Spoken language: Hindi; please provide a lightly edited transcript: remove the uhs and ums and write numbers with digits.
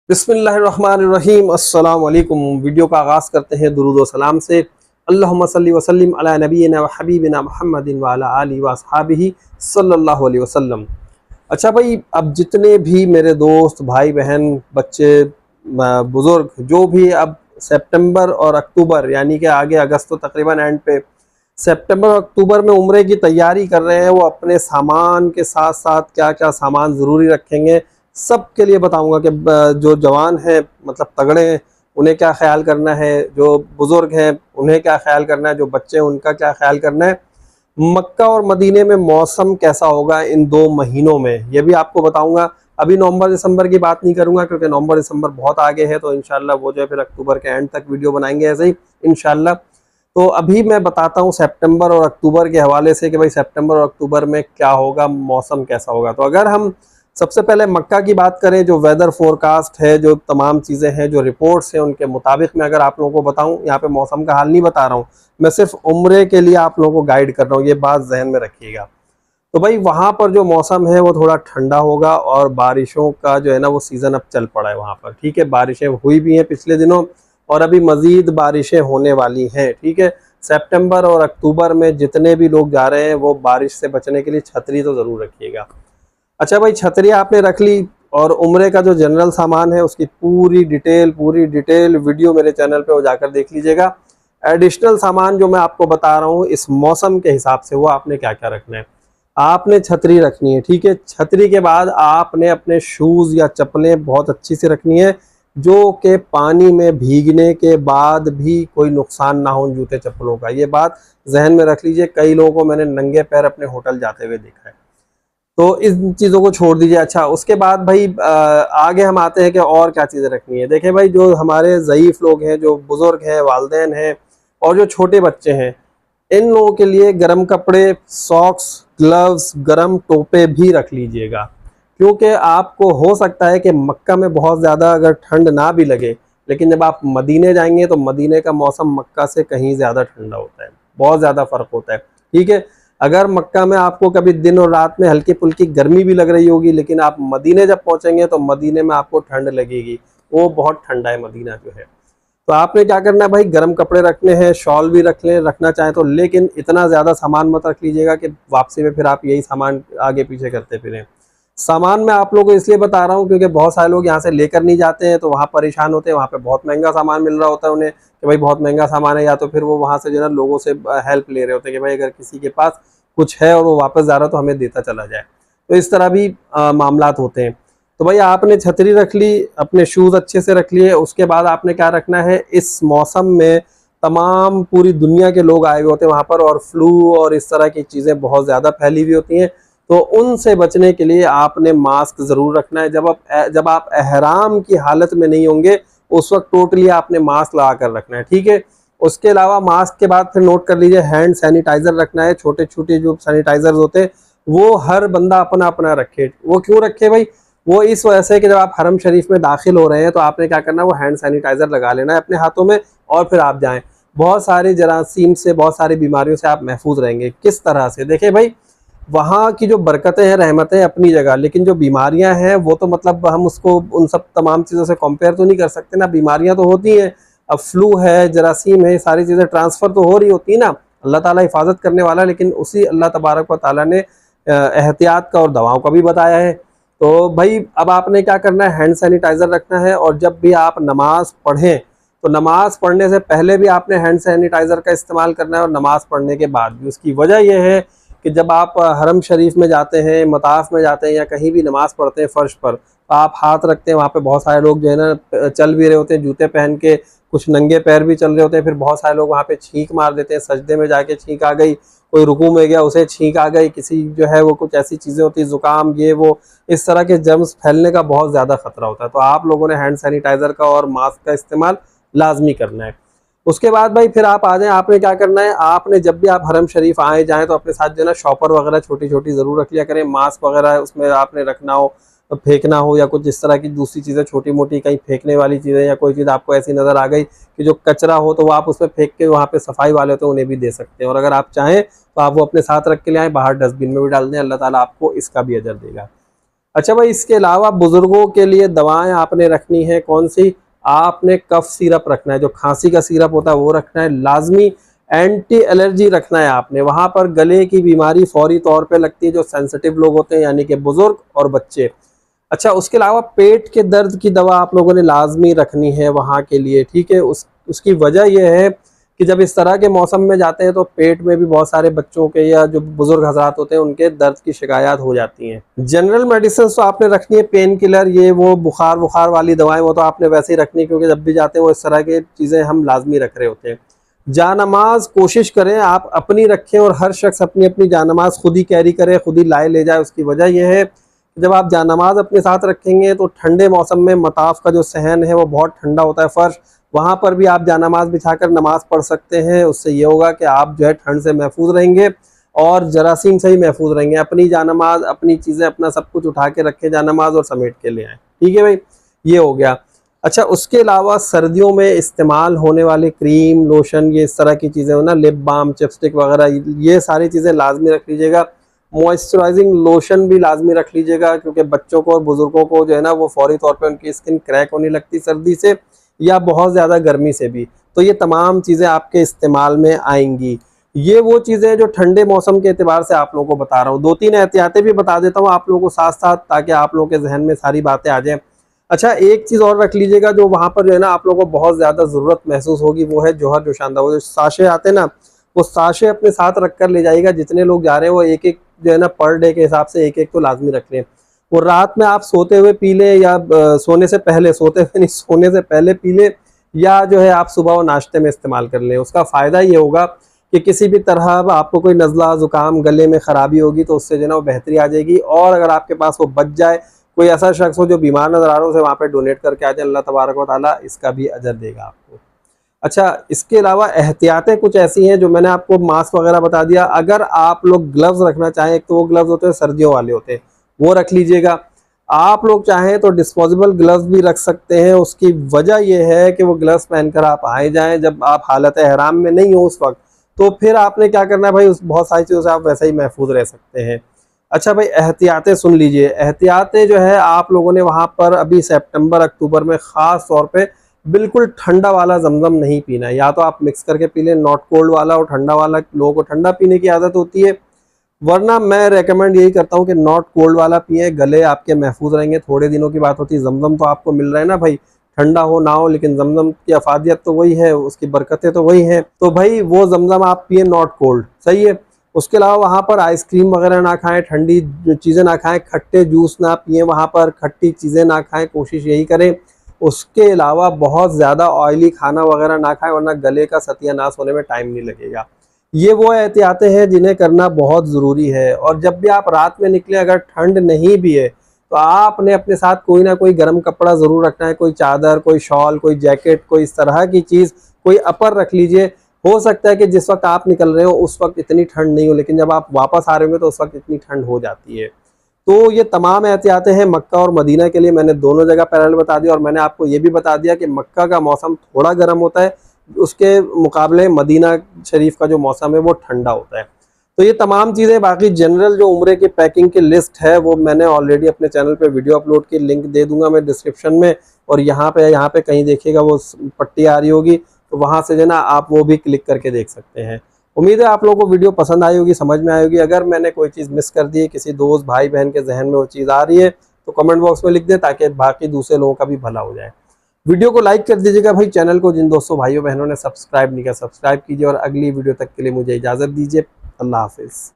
बिस्मिल्लाहिर्रहमानिर्रहीम अस्सलाम वालेकुम। वीडियो का आगाज़ करते हैं दुरूद व सलाम से। अल्लाहुम्मा सल्ली व सल्लिम अला नबीना व हबीबिना मुहम्मदिन व अला आलिहि व अस्हाबिही सल्लल्लाहु अलैहि वसल्लम। अच्छा भाई, अब जितने भी मेरे दोस्त भाई बहन बच्चे बुज़ुर्ग जो भी अब सितंबर और अक्टूबर यानी कि आगे अगस्त तो तकरीबन एंड पे, सितंबर और अक्टूबर में उम्रे की तैयारी कर रहे हैं, वो अपने सामान के साथ साथ क्या क्या सामान ज़रूरी रखेंगे सब के लिए बताऊंगा कि जो जवान हैं मतलब तगड़े हैं उन्हें क्या ख्याल करना है, जो बुज़ुर्ग हैं उन्हें क्या ख्याल करना है, जो बच्चे हैं उनका क्या ख्याल करना है, मक्का और मदीने में मौसम कैसा होगा इन 2 महीनों में ये भी आपको बताऊंगा। अभी नवंबर दिसंबर की बात नहीं करूंगा क्योंकि नवंबर दिसंबर बहुत आगे है, तो इंशाल्लाह वो जो है फिर अक्टूबर के एंड तक वीडियो बनाएंगे ऐसे ही इंशाल्लाह। तो अभी मैं बताता हूँ सितंबर और अक्टूबर के हवाले से कि भाई सितंबर और अक्टूबर में क्या होगा, मौसम कैसा होगा। तो अगर हम सबसे पहले मक्का की बात करें, जो वेदर फोरकास्ट है, जो तमाम चीज़ें हैं, जो रिपोर्ट्स हैं, उनके मुताबिक मैं अगर आप लोगों को बताऊं, यहाँ पे मौसम का हाल नहीं बता रहा हूँ, मैं सिर्फ उम्रे के लिए आप लोगों को गाइड कर रहा हूँ, ये बात जहन में रखिएगा। तो भाई वहाँ पर जो मौसम है वो थोड़ा ठंडा होगा और बारिशों का जो है ना वो सीज़न अब चल पड़ा है वहाँ पर, ठीक है। बारिशें हुई भी हैं पिछले दिनों और अभी मज़ीद बारिशें होने वाली हैं, ठीक है। सितंबर और अक्टूबर में जितने भी लोग जा रहे हैं वो बारिश से बचने के लिए छतरी तो ज़रूर रखिएगा। अच्छा भाई, छतरी आपने रख ली और उम्रे का जो जनरल सामान है उसकी पूरी डिटेल वीडियो मेरे चैनल पे हो जाकर देख लीजिएगा। एडिशनल सामान जो मैं आपको बता रहा हूँ इस मौसम के हिसाब से, वो आपने क्या क्या रखना है। आपने छतरी रखनी है, ठीक है। छतरी के बाद आपने अपने शूज़ या चप्पलें बहुत अच्छी से रखनी है, जो कि पानी में भीगने के बाद भी कोई नुकसान ना हो जूते चप्पलों का, ये बात जहन में रख लीजिए। कई लोगों को मैंने नंगे पैर अपने होटल जाते हुए देखा है, तो इन चीज़ों को छोड़ दीजिए। अच्छा, उसके बाद भाई आगे हम आते हैं कि और क्या चीज़ें रखनी है। देखें भाई, जो हमारे ज़ईफ़ लोग हैं, जो बुज़ुर्ग हैं, वालिदैन हैं और जो छोटे बच्चे हैं, इन लोगों के लिए गर्म कपड़े, सॉक्स, ग्लव्स, गर्म टोपे भी रख लीजिएगा, क्योंकि आपको हो सकता है कि मक्का में बहुत ज़्यादा अगर ठंड ना भी लगे, लेकिन जब आप मदीने जाएंगे तो मदीने का मौसम मक्का से कहीं ज़्यादा ठंडा होता है, बहुत ज़्यादा फ़र्क होता है, ठीक है। अगर मक्का में आपको कभी दिन और रात में हल्की फुल्की गर्मी भी लग रही होगी, लेकिन आप मदीने जब पहुंचेंगे तो मदीने में आपको ठंड लगेगी, वो बहुत ठंडा है मदीना जो है। तो आपने क्या करना है भाई, गर्म कपड़े रखने हैं, शॉल भी रख लें रखना चाहें तो, लेकिन इतना ज़्यादा सामान मत रख लीजिएगा कि वापसी में फिर आप यही सामान आगे पीछे करते फिरें। सामान मैं आप लोगों को इसलिए बता रहा हूँ क्योंकि बहुत सारे लोग यहाँ से लेकर नहीं जाते हैं तो वहाँ परेशान होते हैं, वहाँ पे बहुत महंगा सामान मिल रहा होता है उन्हें कि भाई बहुत महंगा सामान है, या तो फिर वो वहाँ से जो है ना लोगों से हेल्प ले रहे होते हैं कि भाई अगर किसी के पास कुछ है और वो वापस जा रहा है तो हमें देता चला जाए, तो इस तरह भी मामलात होते हैं। तो भाई आपने छतरी रख ली, अपने शूज़ अच्छे से रख लिए। उसके बाद आपने क्या रखना है, इस मौसम में तमाम पूरी दुनिया के लोग आए हुए होते हैं वहाँ पर और फ्लू और इस तरह की चीज़ें बहुत ज़्यादा फैली हुई होती हैं, तो उनसे बचने के लिए आपने मास्क ज़रूर रखना है। जब आप एहराम की हालत में नहीं होंगे उस वक्त टोटली आपने मास्क लगा कर रखना है, ठीक है। उसके अलावा मास्क के बाद फिर नोट कर लीजिए, हैंड सैनिटाइज़र रखना है। छोटे छोटे जो सैनिटाइज़र्स होते हैं वो हर बंदा अपना अपना रखे। वो क्यों रखे भाई, वो इस वजह से कि जब आप हरम शरीफ में दाखिल हो रहे हैं तो आपने क्या करना है, वो हैंड सैनिटाइज़र लगा लेना है अपने हाथों में और फिर आप जाएं। बहुत सारे जरासीम से, बहुत सारी बीमारियों से आप महफूज रहेंगे। किस तरह से, देखिए भाई, वहाँ की जो बरकतें हैं, रहमतें हैं अपनी जगह, लेकिन जो बीमारियां हैं वो तो मतलब हम उसको उन सब तमाम चीज़ों से कंपेयर तो नहीं कर सकते ना। बीमारियां तो होती हैं, अब फ्लू है, जरासीम है, सारी चीज़ें ट्रांसफ़र तो हो रही होती है ना। अल्लाह ताला हिफाजत करने वाला, लेकिन उसी अल्लाह तबारक व ताला ने एहतियात का और दवाओं का भी बताया है। तो भाई अब आपने क्या करना है, हैंड सैनिटाइज़र रखना है और जब भी आप नमाज़ पढ़ें तो नमाज़ पढ़ने से पहले भी आपने हैंड सैनिटाइज़र का इस्तेमाल करना है और नमाज़ पढ़ने के बाद भी। उसकी वजह यह है कि जब आप हरम शरीफ में जाते हैं, मताफ में जाते हैं या कहीं भी नमाज़ पढ़ते हैं फ़र्श पर, तो आप हाथ रखते हैं, वहाँ पे बहुत सारे लोग जो है ना चल भी रहे होते हैं जूते पहन के, कुछ नंगे पैर भी चल रहे होते हैं, फिर बहुत सारे लोग वहाँ पे छींक मार देते हैं, सजदे में जाके छींक आ गई, कोई रुकू में गया उसे छींक आ गई, किसी जो है वो कुछ ऐसी चीज़ें होती, ज़ुकाम ये वो, इस तरह के जर्म्स फैलने का बहुत ज़्यादा खतरा होता है। तो आप लोगों ने हैंड सैनिटाइज़र का और मास्क का इस्तेमाल लाजमी करना है। उसके बाद भाई फिर आप आ जाएं, आपने क्या करना है, आपने जब भी आप हरम शरीफ आए जाएं तो अपने साथ जो है ना शॉपर वगैरह छोटी छोटी ज़रूर रख लिया करें। मास्क वगैरह उसमें आपने रखना हो, तो फेंकना हो या कुछ इस तरह की दूसरी चीज़ें छोटी मोटी कहीं फेंकने वाली चीज़ें, या कोई चीज़ आपको ऐसी नज़र आ गई कि जो कचरा हो तो वो आप उसमें फेंक के वहाँ पे सफाई वाले होते हैं उन्हें भी दे सकते हैं, और अगर आप चाहें तो आप वो अपने साथ रख के ले आएँ, बाहर डस्टबिन में भी डाल दें, अल्लाह ताला आपको इसका भी अजर देगा। अच्छा भाई, इसके अलावा बुजुर्गों के लिए दवाएं आपने रखनी है कौन सी? आपने कफ सिरप रखना है, जो खांसी का सिरप होता है वो रखना है लाजमी। एंटी एलर्जी रखना है आपने। वहां पर गले की बीमारी फौरी तौर पे लगती है जो सेंसिटिव लोग होते हैं, यानी कि बुजुर्ग और बच्चे। अच्छा, उसके अलावा पेट के दर्द की दवा आप लोगों ने लाजमी रखनी है वहाँ के लिए, ठीक है। उसकी वजह यह है कि जब इस तरह के मौसम में जाते हैं तो पेट में भी बहुत सारे बच्चों के या जो बुजुर्ग हजरात होते हैं उनके दर्द की शिकायत हो जाती हैं। जनरल मेडिसिन तो आपने रखनी है, पेन किलर, ये वो बुखार वाली दवाएं वो तो आपने वैसे ही रखनी, क्योंकि जब भी जाते हैं वो इस तरह की चीज़ें हम लाजमी रख रहे होते हैं। जानमाज कोशिश करें आप अपनी रखें, और हर शख्स अपनी अपनी जानमाज खुद ही कैरी करे, खुद ही लाए ले जाए। उसकी वजह यह है कि जब आप जानमाज अपने साथ रखेंगे तो ठंडे मौसम में मताफ का जो सहन है वो बहुत ठंडा होता है, फर्श, वहाँ पर भी आप जानमाज बिछाकर नमाज पढ़ सकते हैं। उससे ये होगा कि आप जो है ठंड से महफूज रहेंगे और जरासीम से ही महफूज रहेंगे। अपनी जानमाज, अपनी चीज़ें, अपना सब कुछ उठा के रखें जानमाज और समेट के ले आएँ, ठीक है भाई, ये हो गया। अच्छा, उसके अलावा सर्दियों में इस्तेमाल होने वाले क्रीम, लोशन, ये इस तरह की चीज़ें हो ना, लिप बाम, चिपस्टिक वगैरह, ये सारी चीज़ें लाजमी रख लीजिएगा। मॉइस्चराइजिंग लोशन भी लाजमी रख लीजिएगा, क्योंकि बच्चों को और बुजुर्गों को जो है ना वो फौरी तौर पे उनकी स्किन क्रैक होने लगती सर्दी से या बहुत ज़्यादा गर्मी से भी। तो ये तमाम चीज़ें आपके इस्तेमाल में आएंगी। ये वो चीज़ें जो ठंडे मौसम के एतबार से आप लोगों को बता रहा हूँ। 2-3 एहतियातें भी बता देता हूँ आप लोगों को साथ साथ, ताकि आप लोगों के जहन में सारी बातें आ जाएँ। अच्छा, एक चीज़ और रख लीजिएगा जो वहाँ पर जो है ना आप लोगों को बहुत ज़्यादा ज़रूरत महसूस होगी, वो है जौहर जोशानदा। वो जो साशे आते हैं ना, वो साशे अपने साथ रख कर ले जाइएगा। जितने लोग जा रहे हैं वो एक एक जो है ना पर डे के हिसाब से एक एक तो लाजमी रख लें। वो रात में आप सोते हुए पी लें, या सोने से पहले, सोते हुए नहीं, सोने से पहले पी लें, या जो है आप सुबह वो नाश्ते में इस्तेमाल कर लें। उसका फ़ायदा ये होगा कि किसी भी तरह आपको कोई नज़ला, ज़ुकाम, गले में ख़राबी होगी तो उससे जो है ना वो बेहतरी आ जाएगी। और अगर आपके पास वो बच जाए, कोई ऐसा शख्स हो जो बीमार नज़र आ रहा हो, उसे वहाँ पे डोनेट करके आ जाए, अल्लाह तबारक व तआला इसका भी अजर देगा आपको। अच्छा, इसके अलावा एहतियातें कुछ ऐसी हैं जो मैंने आपको मास्क वगैरह बता दिया। अगर आप लोग ग्लव्स रखना चाहें, एक तो वो ग्लव्स होते हैं सर्दियों वाले होते हैं, वो रख लीजिएगा। आप लोग चाहें तो डिस्पोजेबल ग्लव्स भी रख सकते हैं। उसकी वजह यह है कि वो ग्लव्स पहनकर आप आए जाएं, जब आप हालत एहराम में नहीं हो उस वक्त, तो फिर आपने क्या करना है भाई, उस बहुत सारी चीज़ों से आप वैसे ही महफूज रह सकते हैं। अच्छा भाई, एहतियातें सुन लीजिए। एहतियातें जो है आप लोगों ने वहाँ पर अभी सितंबर अक्टूबर में ख़ास तौर पे बिल्कुल ठंडा वाला जमजम नहीं पीना है। या तो आप मिक्स करके पी लें, नॉट कोल्ड वाला और ठंडा वाला, लोगों को ठंडा पीने की आदत होती है, वरना मैं रेकमेंड यही करता हूँ कि नॉट कोल्ड वाला पिए, गले आपके महफूज रहेंगे। थोड़े दिनों की बात होती है, जमजम तो आपको मिल रहा है ना भाई, ठंडा हो ना हो, लेकिन जमजम की अफादियत तो वही है, उसकी बरकतें तो वही हैं। तो भाई वो जमजम आप पिए नॉट कोल्ड, सही है। उसके अलावा वहाँ पर आइसक्रीम वगैरह ना खाएं, ठंडी चीज़ें ना खाएं, खट्टे जूस ना पिए, वहाँ पर खट्टी चीज़ें ना खाएं, कोशिश यही करें। उसके अलावा बहुत ज़्यादा ऑयली खाना वगैरह ना खाएं, वरना गले का सत्यानाश होने में टाइम नहीं लगेगा। ये वो एहतियातें हैं जिन्हें करना बहुत ज़रूरी है। और जब भी आप रात में निकलें, अगर ठंड नहीं भी है तो आपने अपने साथ कोई ना कोई गर्म कपड़ा ज़रूर रखना है, कोई चादर, कोई शॉल, कोई जैकेट, कोई इस तरह की चीज़, कोई अपर रख लीजिए। हो सकता है कि जिस वक्त आप निकल रहे हो उस वक्त इतनी ठंड नहीं हो, लेकिन जब आप वापस आ रहे होंगे तो उस वक्त इतनी ठंड हो जाती है। तो ये तमाम एहतियातें हैं मक्का और मदीना के लिए। मैंने दोनों जगह पैरेलल बता दिया, और मैंने आपको ये भी बता दिया कि मक्का का मौसम थोड़ा गर्म होता है, उसके मुकाबले मदीना शरीफ का जो मौसम है वो ठंडा होता है। तो ये तमाम चीज़ें, बाकी जनरल जो उम्रे की पैकिंग की लिस्ट है वो मैंने ऑलरेडी अपने चैनल पे वीडियो अपलोड की, लिंक दे दूंगा मैं डिस्क्रिप्शन में, और यहाँ पे कहीं देखिएगा वो पट्टी आ रही होगी, तो वहाँ से जो ना आप वो भी क्लिक करके देख सकते हैं। उम्मीद है आप लोगों को वीडियो पसंद आई होगी, समझ में आई होगी। अगर मैंने कोई चीज़ मिस कर दी है, किसी दोस्त भाई बहन के जहन में वो चीज़ आ रही है, तो कमेंट बॉक्स में लिख दें, ताकि बाकी दूसरे लोगों का भी भला हो जाए। वीडियो को लाइक कर दीजिएगा भाई। चैनल को जिन दोस्तों भाइयों बहनों ने सब्सक्राइब नहीं किया, सब्सक्राइब कीजिए, और अगली वीडियो तक के लिए मुझे इजाज़त दीजिए। अल्लाह हाफिज़।